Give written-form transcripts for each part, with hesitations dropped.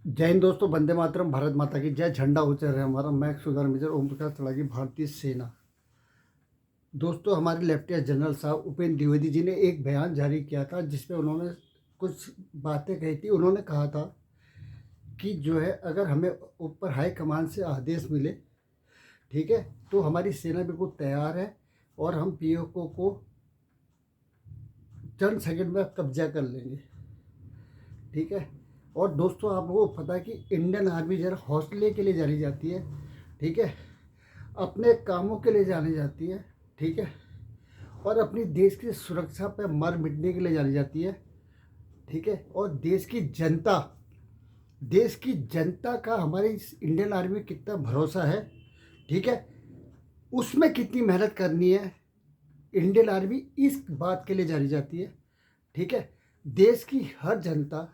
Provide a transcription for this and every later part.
जय हिंद दोस्तों, वंदे मातरम, भारत माता की जय। झंडा ऊंचा रहे हमारा। मैं सुधार मेजर ओम प्रकाश तड़ागी, भारतीय सेना। दोस्तों, हमारे लेफ्टिनेंट जनरल साहब उपेंद्र द्विवेदी जी ने एक बयान जारी किया था जिसमें उन्होंने कुछ बातें कही थी। उन्होंने कहा था कि जो है, अगर हमें ऊपर हाई कमान से आदेश मिले, ठीक है, तो हमारी सेना बिल्कुल तैयार है और हम पीओके को चंद सेकंड में कब्जा कर लेंगे, ठीक है। और दोस्तों, आप लोगों को पता है कि इंडियन आर्मी जरा हौसले के लिए जानी जाती है, ठीक है, अपने कामों के लिए जानी जाती है, ठीक है, और अपनी देश की सुरक्षा पर मर मिटने के लिए जानी जाती है, ठीक है। और देश की जनता का हमारी इस इंडियन आर्मी में कितना भरोसा है, ठीक है, उसमें कितनी मेहनत करनी है, इंडियन आर्मी इस बात के लिए जानी जाती है, ठीक है। देश की हर जनता,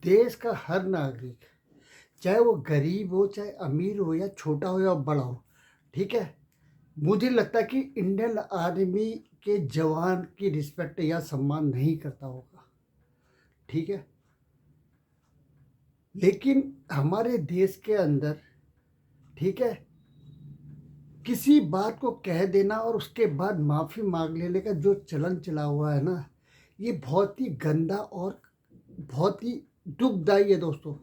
देश का हर नागरिक, चाहे वो गरीब हो, चाहे अमीर हो, या छोटा हो या बड़ा हो, ठीक है, मुझे लगता है कि इंडियन आर्मी के जवान की रिस्पेक्ट या सम्मान नहीं करता होगा, ठीक है। लेकिन हमारे देश के अंदर, ठीक है, किसी बात को कह देना और उसके बाद माफ़ी मांग लेने का जो चलन चला हुआ है ना, ये बहुत ही गंदा और बहुत ही दुखदाई है दोस्तों।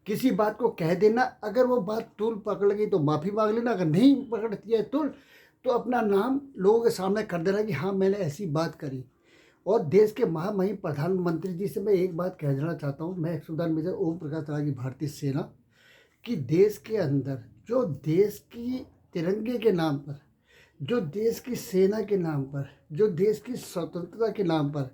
किसी बात को कह देना, अगर वो बात तूल पकड़ गई तो माफ़ी मांग लेना, अगर नहीं पकड़ती है तूल तो अपना नाम लोगों के सामने कर देना कि हाँ, मैंने ऐसी बात करी। और देश के महामहिम प्रधानमंत्री जी से मैं एक बात कह देना चाहता हूँ, मैं सुधार मेजर ओम प्रकाश तड़ागी, भारतीय सेना, कि देश के अंदर जो देश की तिरंगे के नाम पर, जो देश की सेना के नाम पर, जो देश की स्वतंत्रता के नाम पर,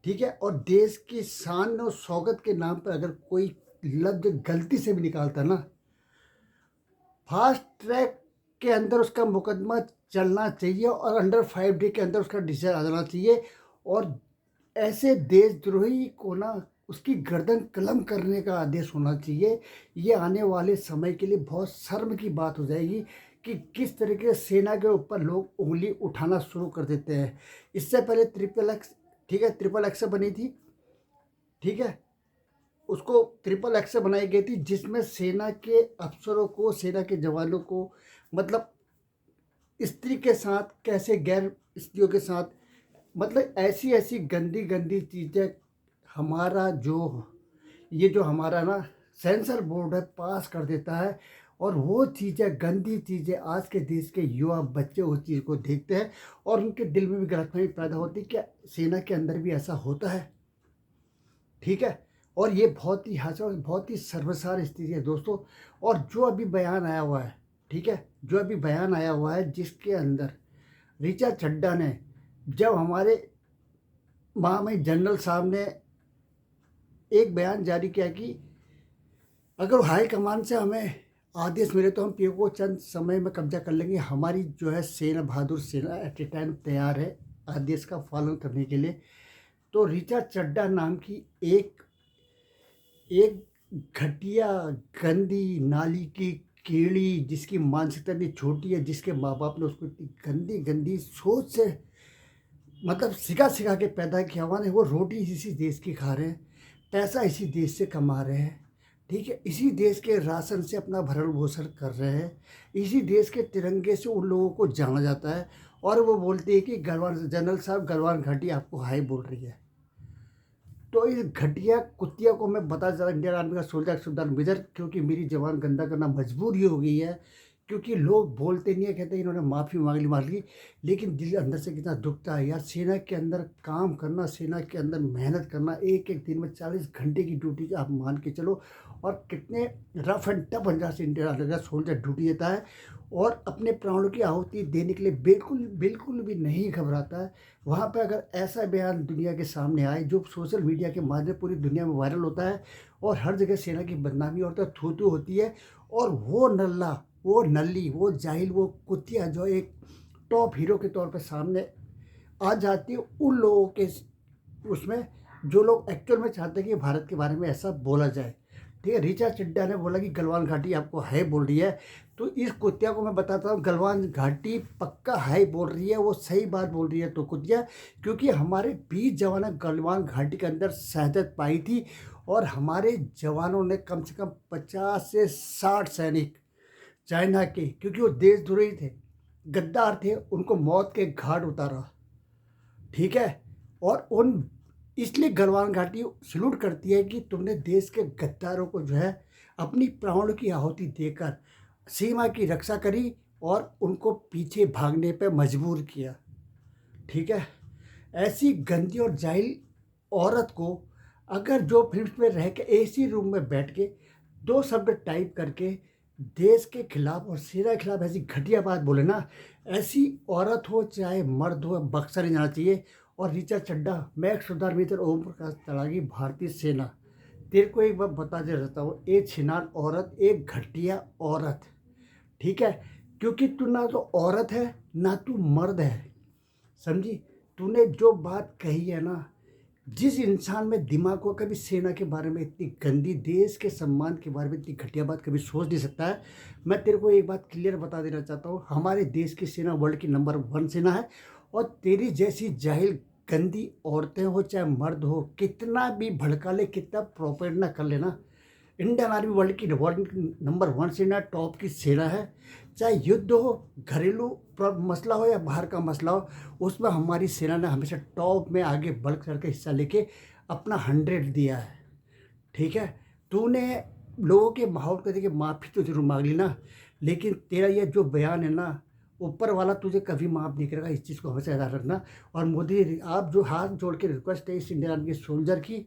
ठीक है, और देश की शान और शौकत के नाम पर अगर कोई लफ्ज गलती से भी निकालता ना, फास्ट ट्रैक के अंदर उसका मुकदमा चलना चाहिए और अंडर 5 डे के अंदर उसका डिसीजन आ जाना चाहिए। और ऐसे देशद्रोही को ना, उसकी गर्दन कलम करने का आदेश होना चाहिए। ये आने वाले समय के लिए बहुत शर्म की बात हो जाएगी कि किस तरीके से सेना के ऊपर लोग उंगली उठाना शुरू कर देते हैं। इससे पहले ट्रिपल एक्स, ठीक है, ट्रिपल एक्स बनी थी, ठीक है, उसको ट्रिपल एक्स बनाई गई थी, जिसमें सेना के अफसरों को, सेना के जवानों को, मतलब स्त्री के साथ कैसे, गैर स्त्रियों के साथ, मतलब ऐसी ऐसी गंदी गंदी चीज़ें हमारा जो, ये जो हमारा ना सेंसर बोर्ड है पास कर देता है। और वो चीज़ें, गंदी चीज़ें, आज के देश के युवा बच्चे उस चीज़ को देखते हैं और उनके दिल में भी गलतफहमी पैदा होती है, क्या सेना के अंदर भी ऐसा होता है, ठीक है। और ये बहुत ही हास्यास्पद, बहुत ही शर्मसार स्थिति है दोस्तों। और जो अभी बयान आया हुआ है, ठीक है, जो अभी बयान आया हुआ है जिसके अंदर ऋचा चड्ढा ने, जब हमारे महामहिम जनरल साहब ने एक बयान जारी किया कि अगर हाई कमान से हमें आदेश मिले तो हम पीओके को चंद समय में कब्जा कर लेंगे, हमारी जो है सेना, बहादुर सेना एट ए टाइम तैयार है आदेश का पालन करने के लिए। तो ऋचा चड्ढा नाम की एक एक घटिया, गंदी, नाली की कीड़ी, जिसकी मानसिकता इतनी छोटी है, जिसके माँ बाप ने उसको इतनी गंदी गंदी सोच से, मतलब सिखा सिखा के पैदा किया हुआ है। वो रोटी इसी देश की खा रहे हैं, पैसा इसी देश से कमा रहे हैं, ठीक है, इसी देश के राशन से अपना भरण पोषण कर रहे हैं, इसी देश के तिरंगे से उन लोगों को जाना जाता है। और वो बोलते हैं कि गलवान जनरल साहब, गलवान घाटी आपको हाई बोल रही है। तो इस घटिया कुत्तिया को मैं बता चला, इंडियन आर्मी का सोल्जर सुल्तान मेजर, क्योंकि मेरी जवान गंदा करना मजबूरी हो गई है। क्योंकि लोग बोलते नहीं है, कहते हैं इन्होंने माफ़ी मांग ली, लेकिन दिल अंदर से कितना दुखता है यार। सेना के अंदर काम करना, सेना के अंदर मेहनत करना, एक एक दिन में 40 घंटे की ड्यूटी आप मान के चलो, और कितने रफ एंड टफ अंदाज से इंडियन आर्मी का सोल्जर ड्यूटी देता है और अपने प्राणों की आहुति देने के लिए बिल्कुल बिल्कुल भी नहीं घबराता है। वहाँ पे अगर ऐसा बयान दुनिया के सामने आए, जो सोशल मीडिया के माध्यम पूरी दुनिया में वायरल होता है और हर जगह सेना की बदनामी होता है, थू थू होती है, और वो नल्ला, वो नल्ली, वो जाहिल, वो कुतिया जो एक टॉप हीरो के तौर पे सामने आ जाती है उन लोगों के उसमें, जो लोग एक्चुअल में चाहते हैं कि भारत के बारे में ऐसा बोला जाए, ठीक है। ऋचा चड्ढा ने बोला कि गलवान घाटी आपको हाई बोल रही है, तो इस कुतिया को मैं बताता हूँ गलवान घाटी पक्का हाई बोल रही है, वो सही बात बोल रही है तो कुतिया, क्योंकि हमारे 20 जवानों ने गलवान घाटी के अंदर शहादत पाई थी और हमारे जवानों ने कम से कम 50 से 60 सैनिक चाइना के, क्योंकि वो देशद्रोही थे, गद्दार थे, उनको मौत के घाट उतारा। ठीक है। और उन इसलिए गलवान घाटी सल्यूट करती है कि तुमने देश के गद्दारों को जो है अपनी प्राणों की आहुति देकर सीमा की रक्षा करी और उनको पीछे भागने पे मजबूर किया। ठीक है। ऐसी गंदी और जाहिल औरत को अगर जो फिल्म में रह के एसी रूम में बैठ के 2 शब्द टाइप करके देश के खिलाफ और सेना के खिलाफ ऐसी घटिया बात बोले ना, ऐसी औरत हो चाहे मर्द हो, बक्सा नहीं जाना चाहिए। और ऋचा चड्ढा, मैं एक सुधार मित्र ओम प्रकाश तड़ागी, भारतीय सेना, तेरे को एक बार बता दे रहता हूँ, एक छिनार औरत, एक घटिया औरत। ठीक है। क्योंकि तू ना तो औरत है ना तू मर्द है, समझी। तूने जो बात कही है ना, जिस इंसान में दिमाग को कभी सेना के बारे में इतनी गंदी, देश के सम्मान के बारे में इतनी घटिया बात कभी सोच नहीं सकता है। मैं तेरे को एक बात क्लियर बता देना चाहता हूँ, हमारे देश की सेना वर्ल्ड की नंबर 1 सेना है। और तेरी जैसी जाहिल गंदी औरतें हो चाहे मर्द हो, कितना भी भड़का ले, कितना प्रोपेगेंडा कर लेना, इंडियन आर्मी वर्ल्ड नंबर 1 सेना, टॉप की सेना है। चाहे युद्ध हो, घरेलू मसला हो या बाहर का मसला हो, उसमें हमारी सेना ने हमेशा टॉप में आगे बढ़ चढ़ के हिस्सा लेके अपना 100 दिया है। ठीक है। तूने लोगों के माहौल को देख के माफ़ी तो जरूर मांग ली ना, लेकिन तेरा ये जो बयान है ना, ऊपर वाला तुझे कभी माफ़ नहीं करेगा, इस चीज़ को हमेशा याद रखना। और मोदी, आप जो हाथ जोड़ के रिक्वेस्ट है इस इंडियन आर्मी के सोल्जर की,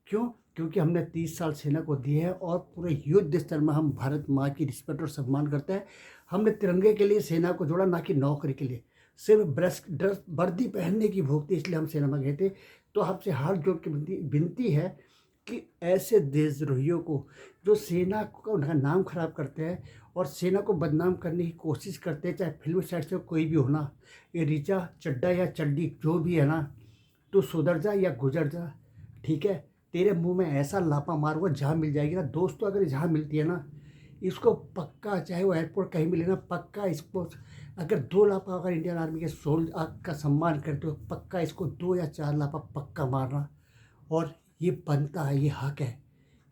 क्यों? क्योंकि हमने 30 साल सेना को दिए हैं और पूरे युद्ध स्तर में हम भारत माँ की रिस्पेक्ट और सम्मान करते हैं। हमने तिरंगे के लिए सेना को जोड़ा, ना कि नौकरी के लिए। सिर्फ ड्रेस वर्दी पहनने की भूख थी, इसलिए हम सेना में गए थे। तो आपसे हाथ जोड़ के विनती है कि ऐसे देशद्रोहियों को, जो सेना का उनका नाम खराब करते हैं और सेना को बदनाम करने की कोशिश करते हैं, चाहे फिल्म साइड से कोई भी होना, ये ऋचा चड्ढा या चड्डी जो भी है ना, तो सुधर जा या गुजर जा। ठीक है। तेरे मुंह में ऐसा लापा मारूंगा जहाँ मिल जाएगी ना, दोस्तों अगर जहाँ मिलती है ना, इसको पक्का, चाहे वो एयरपोर्ट कहीं मिले ना, पक्का इसको, अगर 2 लापा अगर इंडियन आर्मी के सोल का सम्मान करते हो, पक्का इसको 2 या 4 लापा पक्का मारना। और ये बनता है, ये हक है,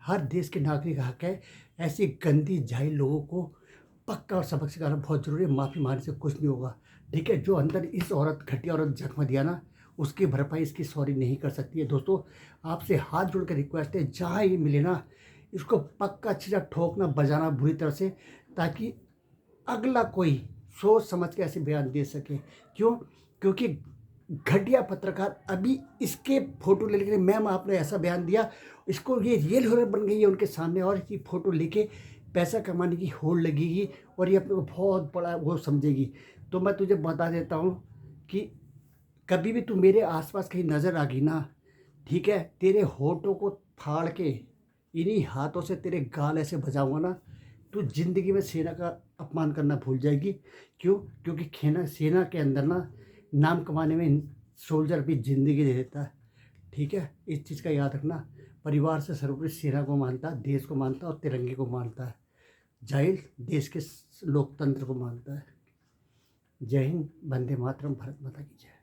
हर देश के नागरिक का हक है। ऐसी गंदी जाहिल लोगों को पक्का और सबक सिखाना बहुत ज़रूरी है, माफ़ी मांगने से कुछ नहीं होगा। ठीक है। जो अंदर इस औरत, घटिया औरत जख्म दिया ना, उसकी भरपाई इसकी सॉरी नहीं कर सकती है। दोस्तों आपसे हाथ जोड़ कर रिक्वेस्ट है, जहाँ ये मिले ना, इसको पक्का अच्छी तरह ठोकना, बजाना बुरी तरह से, ताकि अगला कोई सोच समझ के ऐसे बयान दे सके। क्यों? क्योंकि घटिया पत्रकार अभी इसके फोटो ले लेके, मैम आपने ऐसा बयान दिया, इसको ये रियल हीरो बन गई है उनके सामने, और इसकी फ़ोटो लेके पैसा कमाने की होड़ लगेगी और ये अपने को बहुत बड़ा वो समझेगी। तो मैं तुझे बता देता हूँ कि कभी भी तू मेरे आसपास कहीं नज़र आ गई ना, ठीक है, तेरे होठों को फाड़ के इन्हीं हाथों से तेरे गाल ऐसे बजाऊंगा ना, तू जिंदगी में सेना का अपमान करना भूल जाएगी। क्यों? क्योंकि सेना के अंदर ना, नाम कमाने में सोल्जर भी जिंदगी दे देता है। ठीक है। इस चीज़ का याद रखना। परिवार से सर्वोपरि सेना को मानता है, देश को मानता है और तिरंगे को मानता है। जाहिल देश के लोकतंत्र को मानता है। जय हिंद, वंदे मातरम, भारत माता की जय।